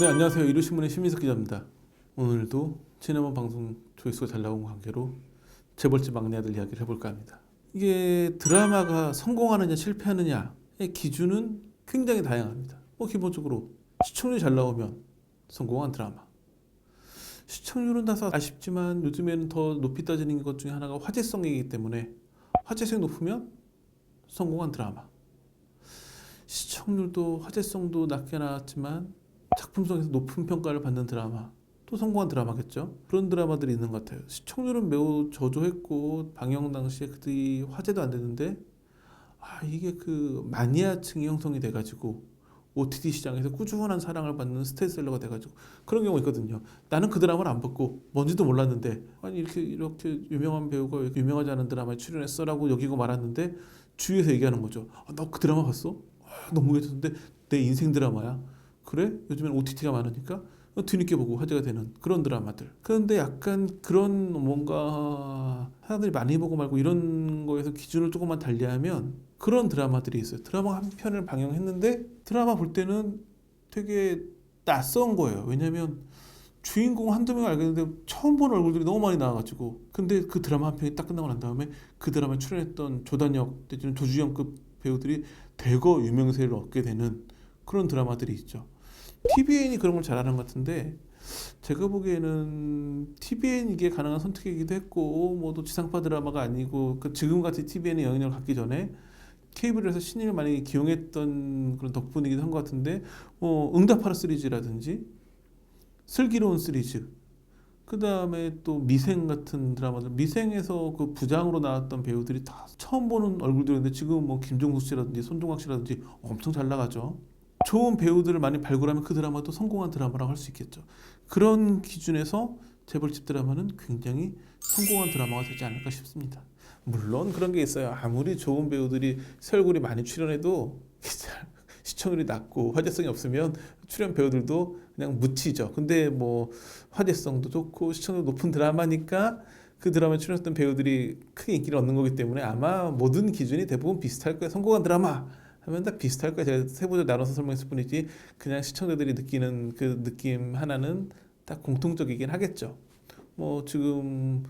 네, 안녕하세요. 이루신문의 신민석 기자입니다. 오늘도 지난번 방송 조회수가 잘 나온 관계로 재벌집 막내 아들 이야기를 해볼까 합니다. 이게 드라마가 성공하느냐 실패하느냐의 기준은 굉장히 다양합니다. 기본적으로 시청률이 잘 나오면 성공한 드라마. 시청률은 다소 아쉽지만 요즘에는 더 높이 따지는 것 중에 하나가 화제성이기 때문에 화제성이 높으면 성공한 드라마. 시청률도 화제성도 낮게 나왔지만 작품성에서 높은 평가를 받는 드라마, 또 성공한 드라마겠죠. 그런 드라마들이 있는 것 같아요. 시청률은 매우 저조했고 방영 당시에 그들이 화제도 안 됐는데 이게 그 마니아층이 형성이 돼가지고 OTT 시장에서 꾸준한 사랑을 받는 스테디셀러가 돼가지고 그런 경우가 있거든요. 나는 그 드라마를 안 봤고 뭔지도 몰랐는데 아니 이렇게 유명한 배우가 이렇게 유명하지 않은 드라마에 출연했어라고 여기고 말았는데 주위에서 얘기하는 거죠. 너 그 드라마 봤어? 너무 괜찮은데 내 인생 드라마야. 그래? 요즘엔 OTT가 많으니까 뒤늦게 보고 화제가 되는 그런 드라마들. 그런데 약간 그런 뭔가 사람들이 많이 보고 말고 이런 거에서 기준을 조금만 달리하면 그런 드라마들이 있어요. 드라마 한 편을 방영했는데 드라마 볼 때는 되게 낯선 거예요. 왜냐면 주인공 한두 명을 알겠는데 처음 보는 얼굴들이 너무 많이 나와가지고 근데 그 드라마 한 편이 딱 끝나고 난 다음에 그 드라마에 출연했던 조단역 내지는 조주영급 배우들이 대거 유명세를 얻게 되는 그런 드라마들이 있죠. TVN이 그런 걸 잘하는 것 같은데 제가 보기에는 TVN 이게 가능한 선택이기도 했고 또 지상파 드라마가 아니고 지금 같이 TVN의 영향력을 갖기 전에 케이블에서 신인을 많이 기용했던 그런 덕분이기도 한 것 같은데 응답하라 시리즈라든지 슬기로운 시리즈 그 다음에 또 미생 같은 드라마들 미생에서 그 부장으로 나왔던 배우들이 다 처음 보는 얼굴들인데 지금 김종국 씨라든지 손종학 씨라든지 엄청 잘 나가죠. 좋은 배우들을 많이 발굴하면 그 드라마도 성공한 드라마라고 할 수 있겠죠. 그런 기준에서 재벌집 드라마는 굉장히 성공한 드라마가 되지 않을까 싶습니다. 물론 그런 게 있어요. 아무리 좋은 배우들이 새 얼굴이 많이 출연해도 시청률이 낮고 화제성이 없으면 출연 배우들도 그냥 묻히죠. 근데 화제성도 좋고 시청률 높은 드라마니까 그 드라마에 출연했던 배우들이 크게 인기를 얻는 거기 때문에 아마 모든 기준이 대부분 비슷할 거예요. 성공한 드라마 하면 딱 비슷할 거예요. 제가 세부적으로 나눠서 설명했을 뿐이지 그냥 시청자들이 느끼는 그 느낌 하나는 딱 공통적이긴 하겠죠. 지금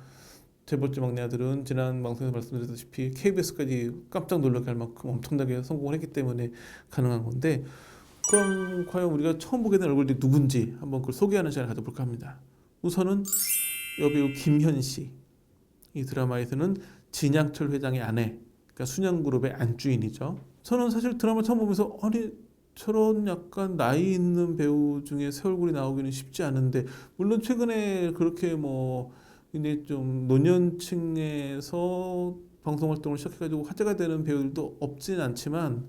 재벌집 막내 아들은 지난 방송에서 말씀드렸다시피 KBS까지 깜짝 놀라게 할 만큼 엄청나게 성공을 했기 때문에 가능한 건데 그럼 과연 우리가 처음 보게 된 얼굴들이 누군지 한번 그걸 소개하는 시간을 가져볼까 합니다. 우선은 여배우 김현씨. 이 드라마에서는 진양철 회장의 아내, 그러니까 순영그룹의 안주인이죠. 저는 사실 드라마 처음 보면서 아니 저런 약간 나이 있는 배우 중에 새 얼굴이 나오기는 쉽지 않은데 물론 최근에 그렇게 근데 좀 노년층에서 방송 활동을 시작해가지고 화제가 되는 배우들도 없진 않지만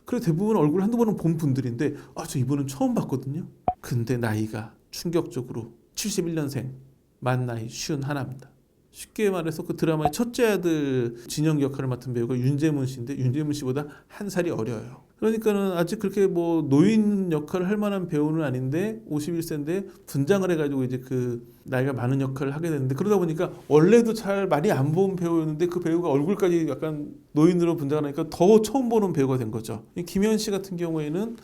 그래 대부분 얼굴 한두 번은 본 분들인데 저 이분은 처음 봤거든요. 근데 나이가 충격적으로 71년생 만 나이 51입니다. 쉽게 말해서 그 드라마의 첫째 아들 진영 역할을 맡은 배우가 윤재문 씨인데 윤재문 씨보다 한 살이 어려요. 그러니까는 아직 그렇게 노인 역할을 할 만한 배우는 아닌데 51세인데 분장을 해가지고 이제 그 나이가 많은 역할을 하게 되는데 그러다 보니까 원래도 잘 많이 안 본 배우였는데 그 배우가 얼굴까지 약간 노인으로 분장을 하니까 더 처음 보는 배우가 된 거죠. 김현 씨 같은 경우에는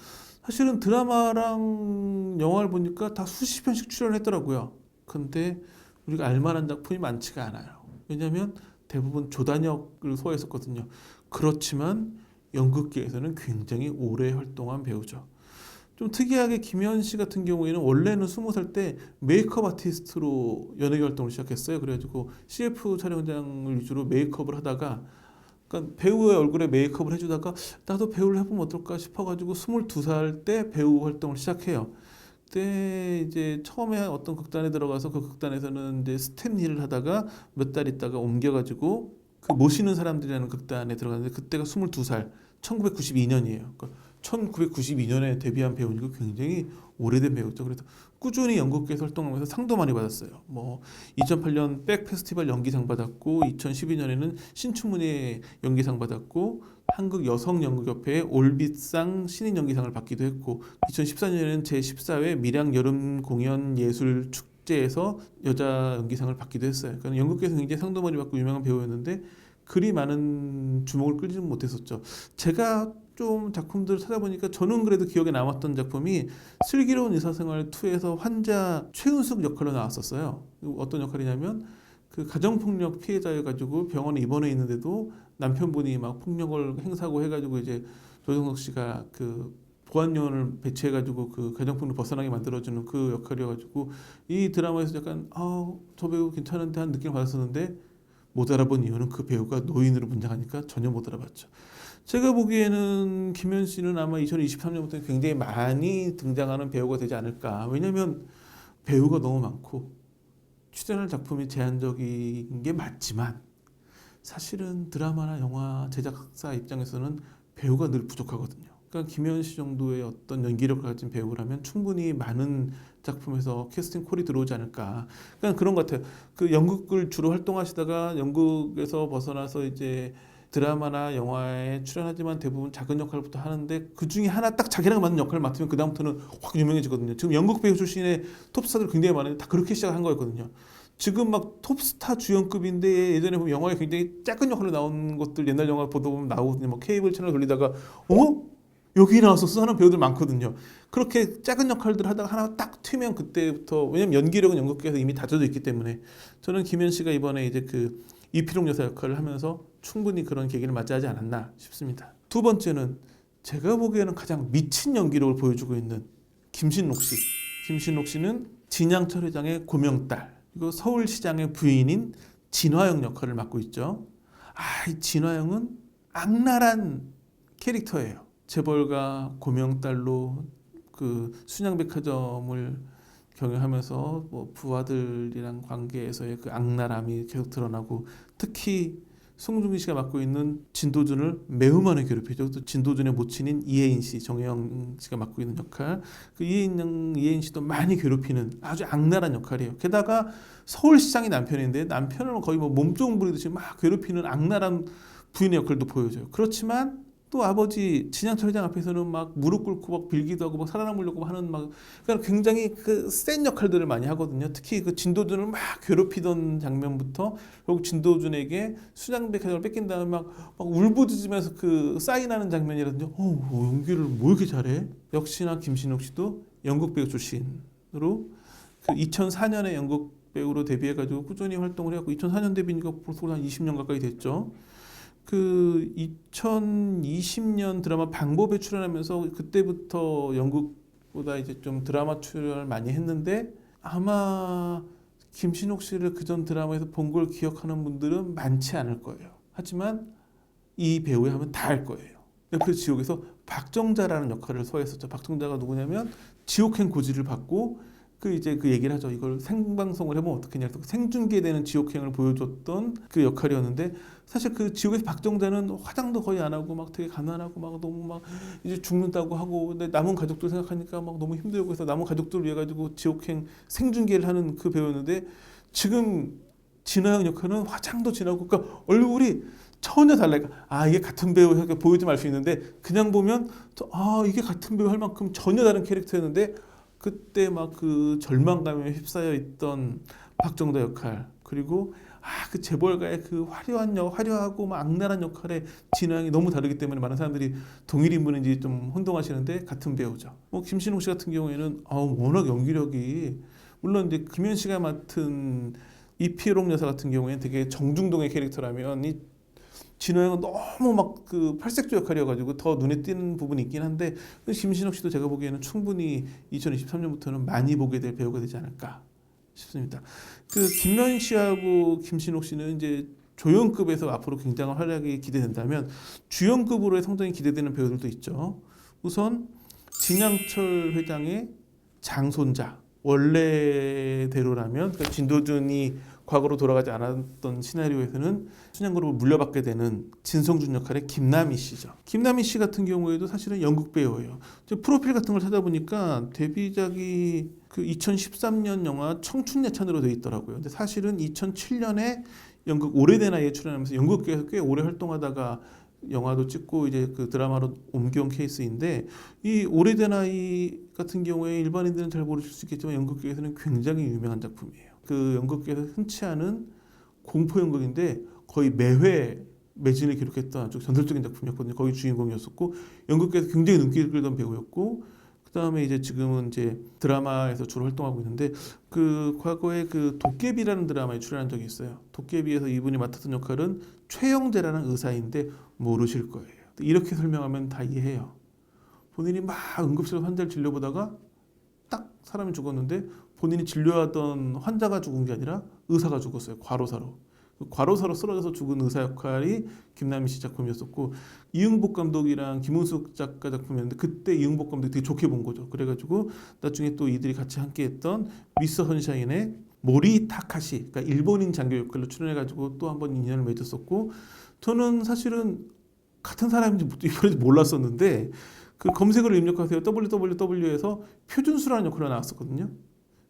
사실은 드라마랑 영화를 보니까 다 수십 편씩 출연했더라고요. 근데 우리가 알만한 작품이 많지가 않아요. 왜냐하면 대부분 조단역을 소화했었거든요. 그렇지만 연극계에서는 굉장히 오래 활동한 배우죠. 좀 특이하게 김현 씨 같은 경우에는 원래는 20살 때 메이크업 아티스트로 연예계 활동을 시작했어요. 그래가지고 CF 촬영장을 위주로 메이크업을 하다가 그러니까 배우의 얼굴에 메이크업을 해주다가 나도 배우를 해보면 어떨까 싶어가지고 22살 때 배우 활동을 시작해요. 그때 이제 처음에 어떤 극단에 들어가서 그 극단에서는 이제 스텝 일을 하다가 몇 달 있다가 옮겨가지고 그 모시는 사람들이라는 극단에 들어갔는데 그때가 22살 1992년이에요. 그러니까 1992년에 데뷔한 배우니까 굉장히 오래된 배우죠. 그래서 꾸준히 연극계에서 활동하면서 상도 많이 받았어요. 2008년 백 페스티벌 연기상 받았고 2012년에는 신춘문예 연기상 받았고 한국 여성연극협회의 올빛상 신인 연기상을 받기도 했고 2014년에는 제14회 밀양 여름 공연 예술 축제에서 여자 연기상을 받기도 했어요. 그러니까 연극계에서 굉장히 상도 많이 받고 유명한 배우였는데 그리 많은 주목을 끌지는 못했었죠. 제가 좀 작품들을 찾아보니까 저는 그래도 기억에 남았던 작품이 슬기로운 의사생활 2에서 환자 최은숙 역할로 나왔었어요. 어떤 역할이냐면 그 가정폭력 피해자여가지고 병원에 입원해 있는데도 남편분이 막 폭력을 행사하고 해가지고 이제 조정석 씨가 그 보안요원을 배치해가지고 그 가정폭력 벗어나게 만들어주는 그 역할이어가지고 이 드라마에서 약간 저 배우 괜찮은데 한 느낌을 받았었는데 못 알아본 이유는 그 배우가 노인으로 분장하니까 전혀 못 알아봤죠. 제가 보기에는 김현 씨는 아마 2023년부터 굉장히 많이 등장하는 배우가 되지 않을까. 왜냐하면 배우가 너무 많고 출연할 작품이 제한적인 게 맞지만 사실은 드라마나 영화 제작사 입장에서는 배우가 늘 부족하거든요. 그러니까 김현 씨 정도의 어떤 연기력을 가진 배우라면 충분히 많은 작품에서 캐스팅 콜이 들어오지 않을까. 그러니까 그런 것 같아요. 그 연극을 주로 활동하시다가 연극에서 벗어나서 이제 드라마나 영화에 출연하지만 대부분 작은 역할부터 하는데 그 중에 하나 딱 자기랑 맞는 역할을 맡으면 그 다음부터는 확 유명해지거든요. 지금 연극 배우 출신의 톱스타들 굉장히 많은데 다 그렇게 시작한 거였거든요. 지금 막 톱스타 주연급인데 예전에 보면 영화에 굉장히 작은 역할로 나온 것들 옛날 영화 보다 보면 나오거든요. 뭐 케이블 채널 돌리다가 여기 나왔었어 하는 배우들 많거든요. 그렇게 작은 역할들 하다가 하나 딱 튀면 그때부터 왜냐면 연기력은 연극계에서 이미 다져져 있기 때문에 저는 김현 씨가 이번에 이제 그 이필용 여사 역할을 하면서 충분히 그런 계기를 맞이하지 않았나 싶습니다. 두 번째는 제가 보기에는 가장 미친 연기력을 보여주고 있는 김신록 씨. 김신록 씨는 진양철 회장의 고명딸 그리고 서울시장의 부인인 진화영 역할을 맡고 있죠. 이 진화영은 악랄한 캐릭터예요. 재벌가 고명딸로 그 순양백화점을 경영하면서 뭐 부하들이랑 관계에서의 그 악랄함이 계속 드러나고 특히 송중기 씨가 맡고 있는 진도준을 매우 많이 괴롭히죠. 또 진도준의 모친인 이혜인 씨, 정혜영 씨가 맡고 있는 역할. 그 이혜인 씨도 많이 괴롭히는 아주 악랄한 역할이에요. 게다가 서울시장이 남편인데 남편을 거의 뭐 몸종 부리듯이 막 괴롭히는 악랄한 부인의 역할도 보여줘요. 그렇지만 또 아버지 진양철 회장 앞에서는 막 무릎 꿇고 막 빌기도 하고 막 살아남으려고 하는 막 그러니까 굉장히 그 센 역할들을 많이 하거든요. 특히 그 진도준을 막 괴롭히던 장면부터 결국 진도준에게 수장백화점을 뺏긴 다음에 막 울부짖으면서 그 사인하는 장면이라든지 연기를 뭐 이렇게 잘해? 역시나 김신욱 씨도 연극 배우 출신으로 그 2004년에 연극 배우로 데뷔해가지고 꾸준히 활동을 해갖고 2004년 데뷔니까 벌써 한 20년 가까이 됐죠. 그 2020년 드라마 방법에 출연하면서 그때부터 연극보다 이제 좀 드라마 출연을 많이 했는데 아마 김신욱 씨를 그전 드라마에서 본 걸 기억하는 분들은 많지 않을 거예요. 하지만 이 배우에 하면 다 알 거예요. 그 지옥에서 박정자라는 역할을 소화했었죠. 박정자가 누구냐면 지옥행 고지를 받고 그 이제 그 얘기를 하죠. 이걸 생방송을 해보면 어떻겠냐. 생중계되는 지옥행을 보여줬던 그 역할이었는데 사실 그 지옥에서 박정자는 화장도 거의 안 하고 막 되게 가난하고 막 너무 막 이제 죽는다고 하고 근데 남은 가족들 생각하니까 막 너무 힘들고 해서 남은 가족들을 위해 가지고 지옥행 생중계를 하는 그 배우였는데 지금 진화영 역할은 화장도 진하고 그러니까 얼굴이 전혀 달라요. 이게 같은 배우 이렇게 보여주면 알 수 있는데 그냥 보면 이게 같은 배우 할 만큼 전혀 다른 캐릭터였는데 그때 막 그 절망감에 휩싸여 있던 박정자 역할 그리고 그 재벌가의 그 화려하고 막 악랄한 역할의 진화양이 너무 다르기 때문에 많은 사람들이 동일 인물인지 좀 혼동하시는데 같은 배우죠. 김신욱 씨 같은 경우에는 워낙 연기력이 물론 이제 김현 씨가 맡은 이필옥 여사 같은 경우에는 되게 정중동의 캐릭터라면 이 진호영은 너무 막 그 팔색조 역할이어가지고 더 눈에 띄는 부분이 있긴 한데 김신욱 씨도 제가 보기에는 충분히 2023년부터는 많이 보게 될 배우가 되지 않을까 싶습니다. 그 김면 씨하고 김신욱 씨는 이제 조연급에서 앞으로 굉장한 활약이 기대된다면 주연급으로의 성장이 기대되는 배우들도 있죠. 우선 진양철 회장의 장손자 원래대로라면 그러니까 진도준이 과거로 돌아가지 않았던 시나리오에서는 순양그룹을 물려받게 되는 진성준 역할의 김남희 씨죠. 김남희 씨 같은 경우에도 사실은 연극 배우예요. 프로필 같은 걸 찾아보니까 데뷔작이 그 2013년 영화 청춘예찬으로 돼 있더라고요. 근데 사실은 2007년에 연극 오래된 아이에 출연하면서 연극계에서 꽤 오래 활동하다가 영화도 찍고 이제 그 드라마로 옮겨온 케이스인데 이 오래된 아이 같은 경우에 일반인들은 잘 모르실 수 있겠지만 연극계에서는 굉장히 유명한 작품이에요. 그 연극계에서 흔치 않은 공포 연극인데 거의 매회 매진을 기록했던 아주 전설적인 작품이었거든요. 거기 주인공이었었고 연극계에서 굉장히 눈길을 끌던 배우였고 그다음에 이제 지금은 이제 드라마에서 주로 활동하고 있는데 그 과거에 그 도깨비라는 드라마에 출연한 적이 있어요. 도깨비에서 이분이 맡았던 역할은 최영재라는 의사인데 모르실 거예요. 이렇게 설명하면 다 이해해요. 본인이 막 응급실에서 환자를 진료보다가 딱 사람이 죽었는데 본인이 진료하던 환자가 죽은 게 아니라 의사가 죽었어요. 과로사로. 과로사로 쓰러져서 죽은 의사 역할이 김남희 씨 작품이었었고 이응복 감독이랑 김은숙 작가 작품이었는데 그때 이응복 감독이 되게 좋게 본 거죠. 그래가지고 나중에 또 이들이 같이 함께했던 미스터 선샤인의 모리 타카시, 그러니까 일본인 장교 역할로 출연해가지고 또 한 번 인연을 맺었었고 저는 사실은 같은 사람인지 이번에 몰랐었는데 그 검색어를 입력하세요. www에서 표준수라는 역할로 나왔었거든요.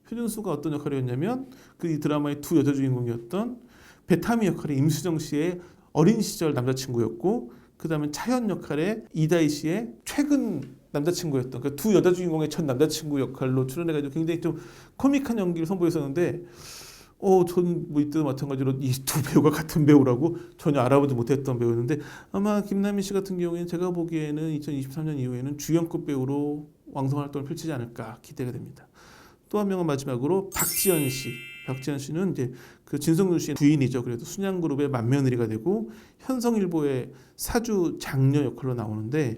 표준수가 어떤 역할이었냐면 그 이 드라마의 두 여자 주인공이었던 베타미 역할의 임수정 씨의 어린 시절 남자친구였고 그 다음에 차현 역할의 이다희 씨의 최근 남자친구였던 그 두 여자 주인공의 첫 남자친구 역할로 출연해가지고 굉장히 좀 코믹한 연기를 선보였었는데 저는 뭐 이때도 마찬가지로 이 두 배우가 같은 배우라고 전혀 알아보지 못했던 배우였는데 아마 김남희 씨 같은 경우에는 제가 보기에는 2023년 이후에는 주연급 배우로 왕성 활동을 펼치지 않을까 기대가 됩니다. 또 한 명은 마지막으로 박지연 씨. 박지연 씨는 이제 그 진성준 씨의 부인이죠. 그래도 순양그룹의 맏며느리가 되고 현성일보의 사주 장녀 역할로 나오는데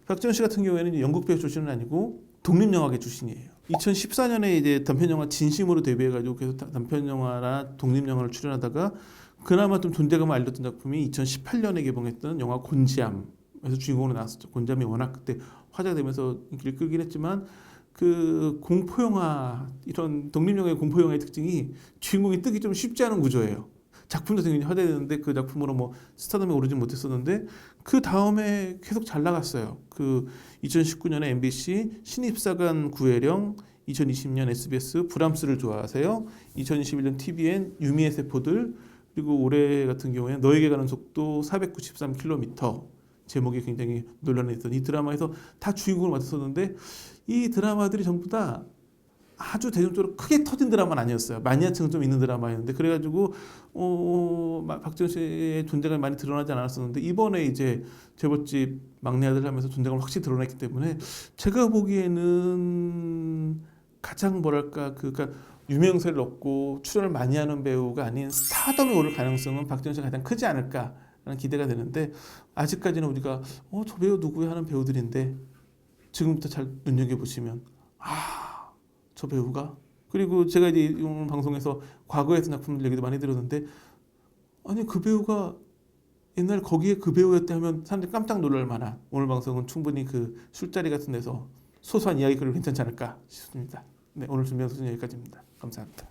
박지연 씨 같은 경우에는 영국 배우 출신은 아니고 독립영화계 출신이에요. 2014년에 이제 단편영화 진심으로 데뷔해가지고 계속 단편영화나 독립영화를 출연하다가 그나마 좀 존재감을 알렸던 작품이 2018년에 개봉했던 영화 곤지암에서 주인공으로 나왔었죠. 곤지암이 워낙 그때 화제가 되면서 인기를 끌긴 했지만 그 공포영화 이런 독립영화의 공포영화의 특징이 주인공이 뜨기 좀 쉽지 않은 구조예요. 작품도 굉장히 화제되는데 그 작품으로 뭐 스타덤에 오르진 못했었는데 그 다음에 계속 잘 나갔어요. 그 2019년에 MBC 신입사관 구혜령, 2020년 SBS 브람스를 좋아하세요, 2021년 TVN 유미의 세포들, 그리고 올해 같은 경우에는 너에게 가는 속도 493km 제목이 굉장히 논란이 있던 이 드라마에서 다 주인공을 맡았었는데 이 드라마들이 전부 다 아주 대중적으로 크게 터진 드라마는 아니었어요. 마니아층은 좀 있는 드라마였는데 그래가지고 박지원 씨의 존재감이 많이 드러나지 않았었는데 이번에 이제 재벌집 막내 아들 하면서 존재감을 확실히 드러냈기 때문에 제가 보기에는 가장 뭐랄까 그러니까 유명세를 얻고 출연을 많이 하는 배우가 아닌 스타덤에 오를 가능성은 박지원 씨가 가장 크지 않을까라는 기대가 되는데 아직까지는 우리가 저 배우 누구야 하는 배우들인데 지금부터 잘 눈여겨보시면 저 배우가 그리고 제가 이제 오늘 방송에서 과거에 했던 작품들 얘기도 많이 들었는데 아니 그 배우가 옛날 거기에 그 배우였다 하면 사람들이 깜짝 놀랄 만한 오늘 방송은 충분히 그 술자리 같은 데서 소소한 이야기거리로 괜찮지 않을까 싶습니다. 네, 오늘 준비한 소식 여기까지입니다. 감사합니다.